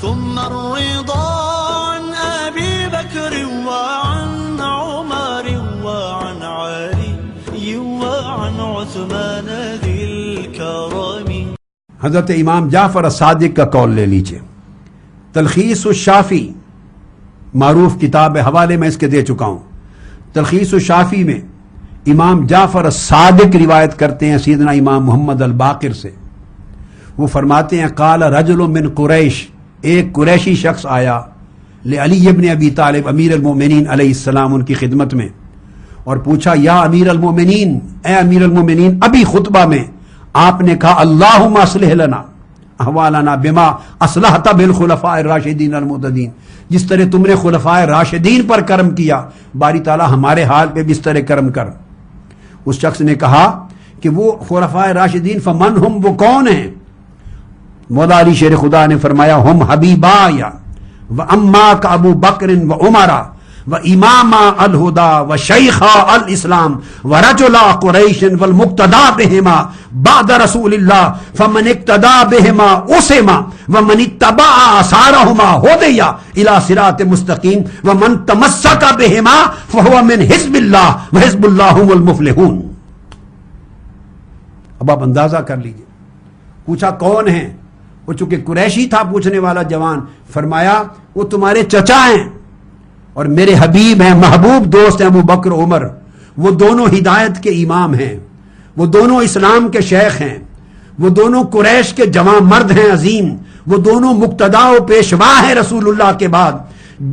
ثم الرضا عن أبي بكر وعن عمر وعن علي وعن عثمان ذي الكرم. حضرت امام جعفر الصادق کا قول لے لیجئے. تلخیص الشافی معروف کتاب ہے، حوالے میں اس کے دے چکا ہوں. تلخیص الشافی میں امام جعفر الصادق روایت کرتے ہیں سیدنا امام محمد الباقر سے. وہ فرماتے ہیں قال رجل من قریش، ایک قریشی شخص آیا لعلی ابن ابی طالب امیر المومنین علیہ السلام ان کی خدمت میں، اور پوچھا یا امیر المومنین، اے امیر المومنین، ابھی خطبہ میں آپ نے کہا اللہم اصلح لنا احوالنا بما اصلحت بالخلفاء الراشدین المہتدین، جس طرح تم نے خلفاء راشدین پر کرم کیا باری تعالیٰ ہمارے حال پہ بھی اس طرح کرم کر. اس شخص نے کہا کہ وہ خلفاء راشدین فمن ہم، وہ کون ہیں؟ مولا علی شیر خدا نے فرمایا ہم حبیبایا و اماک ابو بکر و عمرہ و اماما الہدا و شیخا الاسلام و رجلا قریش والمقتدا بہما بعد رسول اللہ فمن اقتدا بہما اسما ومن اتبع آثارہما ہدیا الی صراط مستقیم ومن تمسک بہما فہو من حزب اللہ و حزب اللہ هم المفلحون. اب آپ اندازہ کر لیجئے. پوچھا کون ہیں؟ وہ چونکہ قریشی تھا پوچھنے والا جوان، فرمایا وہ تمہارے چچا ہیں اور میرے حبیب ہیں، محبوب دوست ہیں ابو بکر عمر. وہ دونوں ہدایت کے امام ہیں، وہ دونوں اسلام کے شیخ ہیں، وہ دونوں قریش کے جواں مرد ہیں عظیم، وہ دونوں مقتدا و پیشوا ہیں رسول اللہ کے بعد.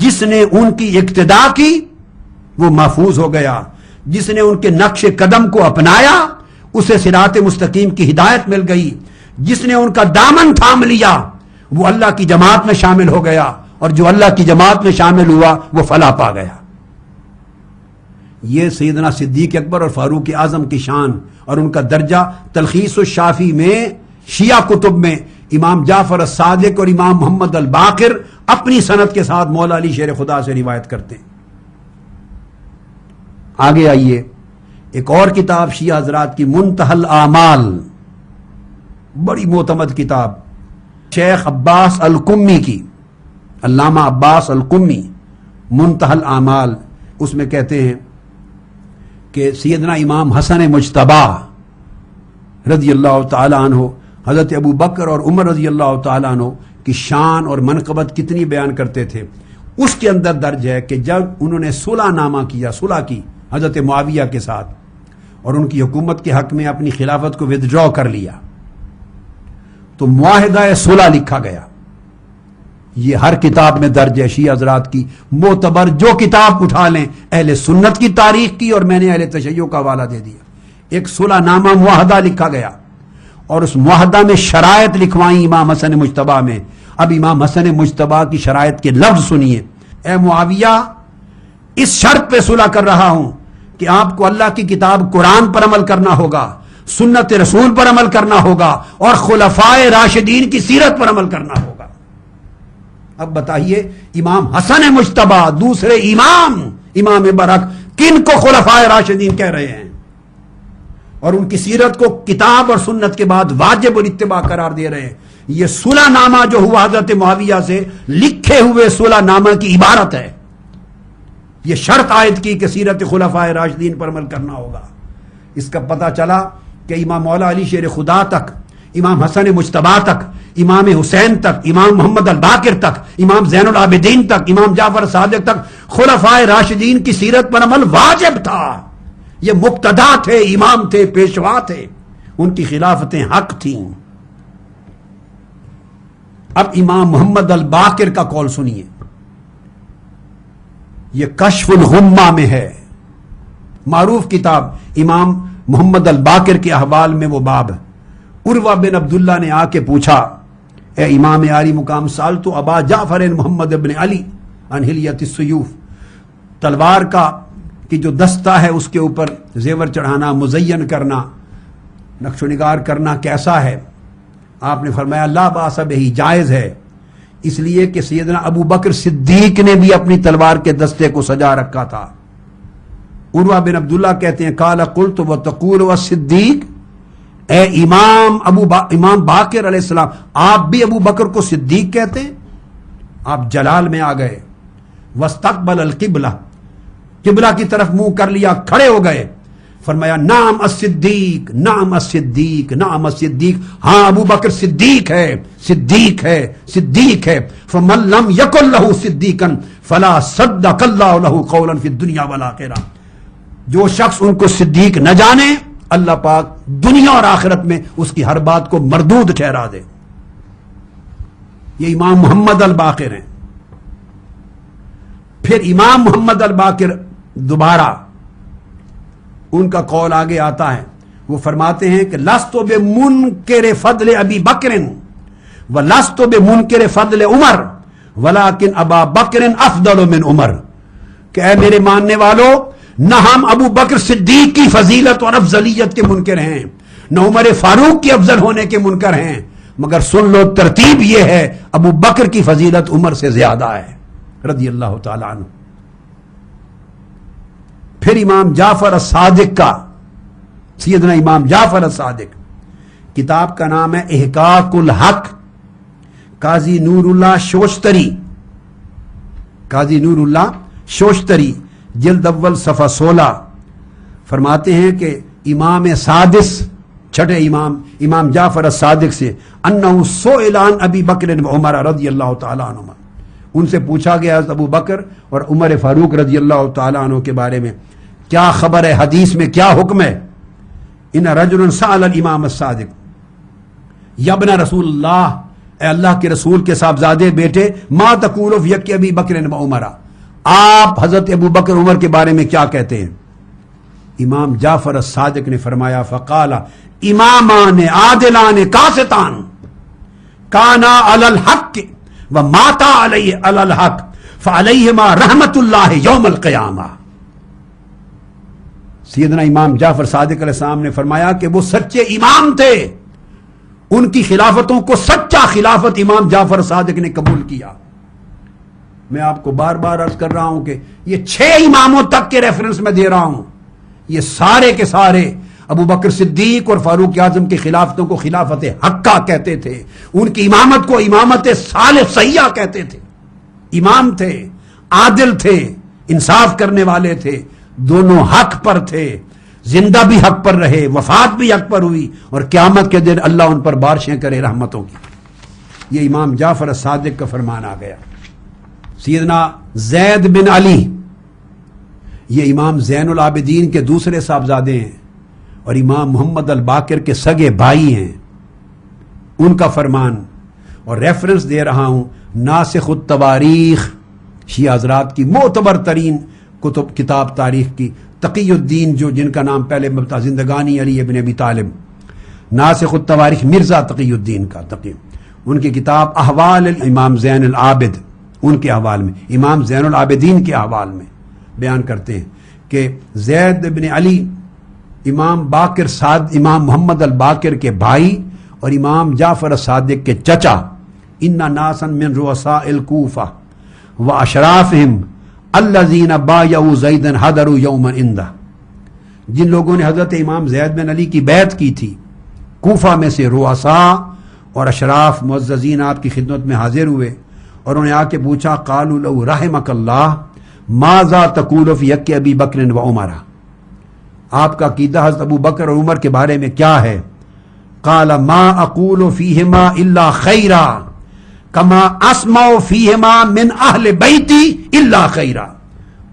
جس نے ان کی اقتدا کی وہ محفوظ ہو گیا، جس نے ان کے نقش قدم کو اپنایا اسے صراط مستقیم کی ہدایت مل گئی، جس نے ان کا دامن تھام لیا وہ اللہ کی جماعت میں شامل ہو گیا، اور جو اللہ کی جماعت میں شامل ہوا وہ فلاح پا گیا. یہ سیدنا صدیق اکبر اور فاروق اعظم کی شان اور ان کا درجہ تلخیص الشافی میں شیعہ کتب میں امام جعفر الصادق اور امام محمد الباقر اپنی سند کے ساتھ مولا علی شیر خدا سے روایت کرتے ہیں. آگے آئیے، ایک اور کتاب شیعہ حضرات کی منتہی الاعمال، بڑی معتمد کتاب شیخ عباس القمی کی، علامہ عباس القمی، منتہی الاعمال. اس میں کہتے ہیں کہ سیدنا امام حسن مجتبی رضی اللہ تعالی عنہ حضرت ابو بکر اور عمر رضی اللہ تعالی عنہ کی شان اور منقبت کتنی بیان کرتے تھے. اس کے اندر درج ہے کہ جب انہوں نے صلح نامہ کیا، صلح کی حضرت معاویہ کے ساتھ، اور ان کی حکومت کے حق میں اپنی خلافت کو ودرا کر لیا، تو معاہدہ صلح لکھا گیا. یہ ہر کتاب میں درج ہے شیعہ حضرات کی معتبر، جو کتاب اٹھا لیں اہل سنت کی تاریخ کی، اور میں نے اہل تشیع کا حوالہ دے دیا. ایک صلح نامہ معاہدہ لکھا گیا اور اس معاہدہ میں شرائط لکھوائیں امام حسن مجتبی میں. اب امام حسن مجتبی کی شرائط کے لفظ سنیے. اے معاویہ، اس شرط پہ صلح کر رہا ہوں کہ آپ کو اللہ کی کتاب قرآن پر عمل کرنا ہوگا، سنت رسول پر عمل کرنا ہوگا، اور خلفاء راشدین کی سیرت پر عمل کرنا ہوگا. اب بتائیے امام حسن مجتبی دوسرے امام برحق کن کو خلفاء راشدین کہہ رہے ہیں اور ان کی سیرت کو کتاب اور سنت کے بعد واجب الاتباع قرار دے رہے ہیں. یہ صلح نامہ جو ہوا حضرت معاویہ سے لکھے ہوئے صلح نامہ کی عبارت ہے. یہ شرط عائد کی کہ سیرت خلفاء راشدین پر عمل کرنا ہوگا. اس کا پتہ چلا کہ امام مولا علی شیر خدا تک، امام حسن مجتبی تک، امام حسین تک، امام محمد الباقر تک، امام زین العابدین تک، امام جعفر صادق تک خلفاء راشدین کی سیرت پر عمل واجب تھا. یہ مقتدا تھے، امام تھے، پیشوا تھے، ان کی خلافتیں حق تھیں. اب امام محمد الباقر کا قول سنیے. یہ کشف الغمہ میں ہے، معروف کتاب امام محمد الباقر کے احوال میں وہ باب. عروہ بن عبداللہ نے آ کے پوچھا، اے امام عالی مقام، سالتو ابا جعفر محمد ابن علی عن حلیۃ السیوف، تلوار کا کہ جو دستہ ہے اس کے اوپر زیور چڑھانا، مزین کرنا، نقش و نگار کرنا کیسا ہے؟ آپ نے فرمایا لا باس بہ، جائز ہے، اس لیے کہ سیدنا ابو بکر صدیق نے بھی اپنی تلوار کے دستے کو سجا رکھا تھا. عروہ بن عبداللہ کہتے ہیں قال قلت وتقول والصدیق، اے امام باقر علیہ السلام، آپ بھی ابو بکر کو صدیق کہتے ہیں؟ آپ جلال میں آ گئے. واستقبل القبلہ، قبلہ کی طرف منہ کر لیا، کھڑے ہو گئے. فرمایا نعم الصدیق، نعم الصدیق، نعم الصدیق، ہاں ابو بکر صدیق ہے، صدیق ہے، صدیق ہے. فمن لم یکن لہ صدیقا فلا صدق اللہ لہ قولا فی الدنیا والآخرہ. جو شخص ان کو صدیق نہ جانے، اللہ پاک دنیا اور آخرت میں اس کی ہر بات کو مردود ٹھہرا دے. یہ امام محمد الباقر ہیں. پھر امام محمد الباقر دوبارہ ان کا قول آگے آتا ہے. وہ فرماتے ہیں کہ لست بمنکر فضل ابی بکر ولست بمنکر فضل عمر ولکن ابا بکر افضل من عمر. کہ اے میرے ماننے والو، نہ ہم ابو بکر صدیق کی فضیلت اور افضلیت کے منکر ہیں، نہ عمر فاروق کے افضل ہونے کے منکر ہیں، مگر سن لو ترتیب یہ ہے، ابو بکر کی فضیلت عمر سے زیادہ ہے رضی اللہ تعالی عنہ. پھر امام جعفر الصادق کا، سیدنا امام جعفر الصادق، کتاب کا نام ہے احقاق الحق. قاضی نور اللہ شوشتری، قاضی نور اللہ شوشتری، جلد اول صفحہ 16 فرماتے ہیں کہ امام سادس، چھٹے امام جعفر الصادق سے، انہ سئل عن ابی بکر و عمر رضی اللہ تعالی عنہما، ان سے پوچھا گیا ابو بکر اور عمر فاروق رضی اللہ تعالی عنہ کے بارے میں کیا خبر ہے، حدیث میں کیا حکم ہے. ان رجل سأل الامام الصادق یا ابن رسول اللہ، اے اللہ کے رسول کے صاحبزادے بیٹے، ما تقول فی حق ابی بکر و عمر، آپ حضرت ابو بکر عمر کے بارے میں کیا کہتے ہیں. امام جعفر الصادق نے فرمایا فقال امامان عادلان قاسطان کانا علی الحق وماتا علی الحق فعلیہما رحمت اللہ یوم القیامہ. سیدنا امام جعفر صادق علیہ السلام نے فرمایا کہ وہ سچے امام تھے، ان کی خلافتوں کو سچا خلافت امام جعفر صادق نے قبول کیا. میں آپ کو بار بار عرض کر رہا ہوں کہ یہ 6 اماموں تک کے ریفرنس میں دے رہا ہوں، یہ سارے کے سارے ابو بکر صدیق اور فاروق اعظم کی خلافتوں کو خلافت حقہ کہتے تھے، ان کی امامت کو امامت صالح صحیحہ کہتے تھے. امام تھے، عادل تھے، انصاف کرنے والے تھے، دونوں حق پر تھے، زندہ بھی حق پر رہے، وفات بھی حق پر ہوئی، اور قیامت کے دن اللہ ان پر بارشیں کرے رحمتوں کی. یہ امام جعفر الصادق کا فرمان آ گیا. سیدنا زید بن علی، یہ امام زین العابدین کے دوسرے صاحبزادے ہیں اور امام محمد الباقر کے سگے بھائی ہیں. ان کا فرمان، اور ریفرنس دے رہا ہوں ناسخ التواریخ، شیعہ حضرات کی معتبر ترین کتاب تاریخ کی، تقی الدین، جو جن کا نام پہلے مبتا زندگانی علی ابن ابی طالب، ناسخ التواریخ مرزا تقی الدین کا تقی، ان کی کتاب احوال امام زین العابد، ان کے احوال میں، امام زین العابدین کے احوال میں بیان کرتے ہیں کہ زید بن علی امام باقر امام محمد الباقر کے بھائی اور امام جعفر الصادق کے چچا، ان ناسا من رؤساء الکوفہ واشرافہم الذین بایعوا زیدا حضروا یوما عندہ، جن لوگوں نے حضرت امام زید بن علی کی بیعت کی تھی، کوفہ میں سے رؤساء اور اشراف معززین آپ کی خدمت میں حاضر ہوئے اور انہوں نے آ کے پوچھا، قالوا لو رحمک اللہ ماذا تقول فی حق ابی بکر و عمر، آپ کا عقیدہ حضرت ابو بکر اور عمر کے بارے میں کیا ہے. قال ما اقول فیہما الا خیرا کما اسمع فیہما من اہل بیتی الا خیرا.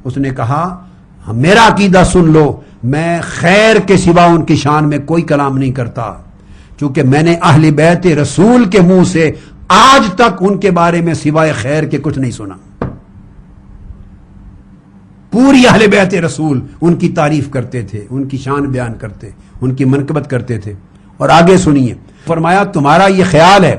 اس نے کہا میرا عقیدہ سن لو، میں خیر کے سوا ان کی شان میں کوئی کلام نہیں کرتا، چونکہ میں نے اہل بیت رسول کے منہ سے آج تک ان کے بارے میں سوائے خیر کے کچھ نہیں سنا. پوری اہل بیت رسول ان کی تعریف کرتے تھے، ان کی شان بیان کرتے، ان کی منقبت کرتے تھے. اور آگے سنیے، فرمایا تمہارا یہ خیال ہے.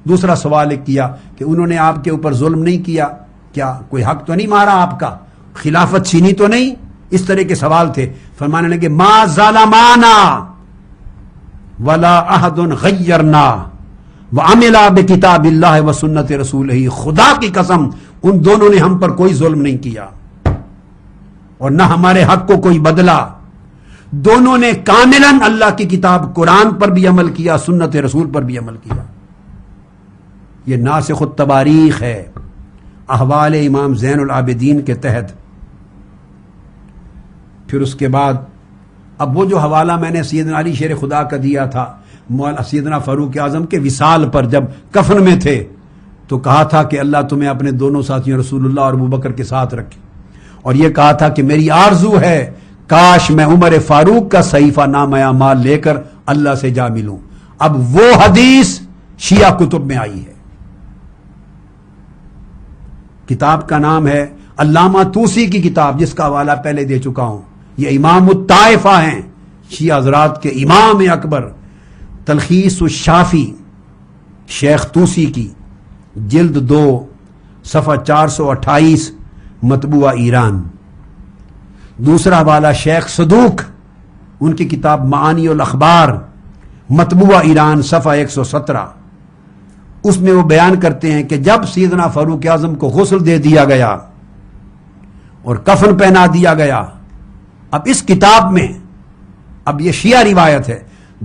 دوسرا سوال ایک کیا کہ انہوں نے آپ کے اوپر ظلم نہیں کیا، کیا کوئی حق تو نہیں مارا آپ کا، خلافت چھینی تو نہیں، اس طرح کے سوال تھے. فرمانے لگے ما ظلمانا ولا احد غیرنا وعملا بکتاب اللہ وسنت رسولہ. خدا کی قسم ان دونوں نے ہم پر کوئی ظلم نہیں کیا اور نہ ہمارے حق کو کوئی بدلا. دونوں نے کاملاً اللہ کی کتاب قرآن پر بھی عمل کیا، سنت رسول پر بھی عمل کیا. یہ ناسخ التواریخ ہے، احوال امام زین العابدین کے تحت. پھر اس کے بعد اب وہ جو حوالہ میں نے سیدنا علی شیر خدا کا دیا تھا سیدنا فاروق اعظم کے وصال پر جب کفن میں تھے تو کہا تھا کہ اللہ تمہیں اپنے دونوں ساتھیوں رسول اللہ اور ابوبکر کے ساتھ رکھے، اور یہ کہا تھا کہ میری آرزو ہے کاش میں عمر فاروق کا صحیفہ نامہ اعمال لے کر اللہ سے جا ملوں. اب وہ حدیث شیعہ کتب میں آئی ہے. کتاب کا نام ہے علامہ طوسی کی کتاب، جس کا حوالہ پہلے دے چکا ہوں. یہ امام الطائفہ ہیں شیعہ حضرات کے امام اکبر، تلخیص الشافی شیخ طوسی کی، جلد 2 صفحہ 428 مطبوعہ ایران. دوسرا حوالہ شیخ صدوق، ان کی کتاب معانی الاخبار مطبوعہ ایران صفحہ 117. اس میں وہ بیان کرتے ہیں کہ جب سیدنا فاروق اعظم کو غسل دے دیا گیا اور کفن پہنا دیا گیا، اب اس کتاب میں اب یہ شیعہ روایت ہے،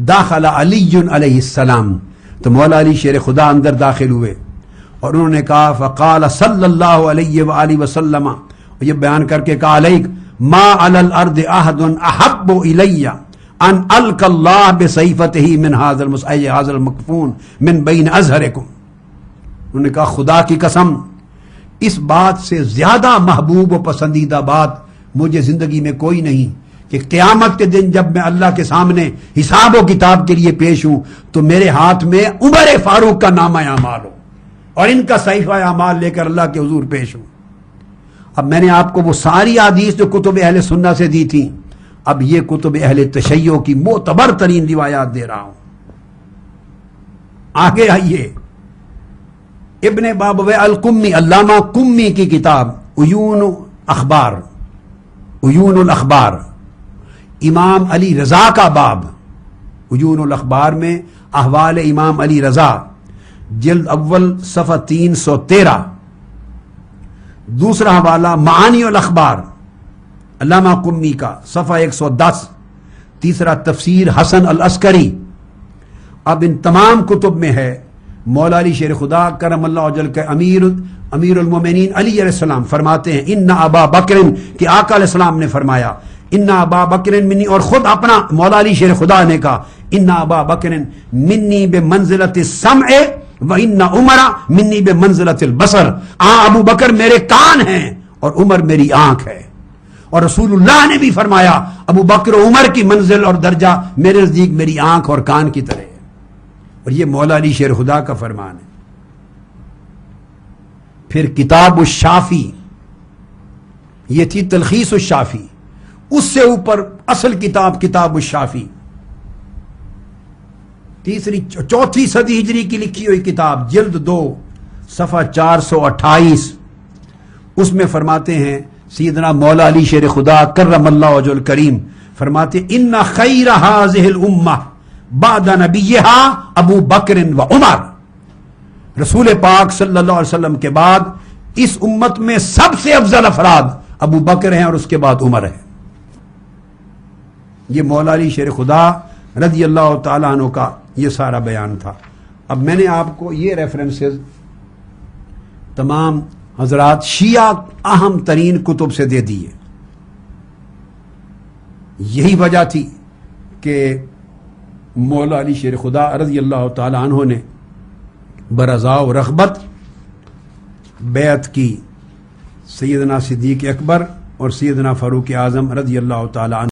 داخل علی علیہ السلام، تو مولا علی شیر خدا اندر داخل ہوئے اور انہوں نے کہا فقال صلی اللہ علیہ وآلہ وسلم، یہ بیان کر کے کہا علیک ما علی الارض احد احب الی ان القى اللہ بصحیفته من هذا هذا المکفون من بین ازہرکم. انہوں نے کہا خدا کی قسم اس بات سے زیادہ محبوب و پسندیدہ بات مجھے زندگی میں کوئی نہیں کہ قیامت کے دن جب میں اللہ کے سامنے حساب و کتاب کے لیے پیش ہوں تو میرے ہاتھ میں عمر فاروق کا نامہ اعمال ہو اور ان کا صحیفہ اعمال لے کر اللہ کے حضور پیش ہوں. اب میں نے آپ کو وہ ساری حدیث جو کتب اہل سنہ سے دی تھی، اب یہ کتب اہل تشیع کی معتبر ترین روایات دے رہا ہوں. آگے آئیے، ابن بابویہ القمی، علامہ قمی کی کتاب عیون الاخبار، امام علی رضا کا باب، عیون الاخبار میں احوال امام علی رضا، جلد اول صفحہ 313. دوسرا حوالہ معانی الاخبار علامہ قمی کا صفحہ 110. تیسرا تفسیر حسن العسکری. اب ان تمام کتب میں ہے مولا علی شیر خدا کرم اللہ وجل کے امیر المومنین علی علیہ السلام فرماتے ہیں ان ابا بکر، کہ آقا علیہ السلام نے فرمایا ان ابا بکر منی، اور خود اپنا مولا علی شیر خدا نے کہا ان ابا بکر منی بمنزلۃ السمع و ان عمر منی بمنزلۃ البصر. ابو بکر میرے کان ہیں اور عمر میری آنکھ ہے. اور رسول اللہ نے بھی فرمایا ابو بکر و عمر کی منزل اور درجہ میرے نزدیک میری آنکھ اور کان کی طرح ہے. اور یہ مولا علی شیر خدا کا فرمان ہے. پھر کتاب الشافی، یہ تھی تلخیص الشافی، اس سے اوپر اصل کتاب کتاب الشافی، چوتھی صدی ہجری کی لکھی ہوئی کتاب، جلد 2 صفحہ 428. اس میں فرماتے ہیں سیدنا مولا علی شیر خدا کرم اللہ وجہ الکریم فرماتے ان خیر هذه الامہ بعد نبیہا ابو بکر و عمر. رسول پاک صلی اللہ علیہ وسلم کے بعد اس امت میں سب سے افضل افراد ابو بکر ہیں اور اس کے بعد عمر ہے. یہ مولا علی شیر خدا رضی اللہ تعالیٰ عنہ کا یہ سارا بیان تھا. اب میں نے آپ کو یہ ریفرنسز تمام حضرات شیعہ اہم ترین کتب سے دے دیے. یہی وجہ تھی کہ مولا علی شیر خدا رضی اللہ تعالیٰ عنہ نے برضا و رغبت بیعت کی سیدنا صدیق اکبر اور سیدنا فاروق اعظم رضی اللہ تعالیٰ عنہ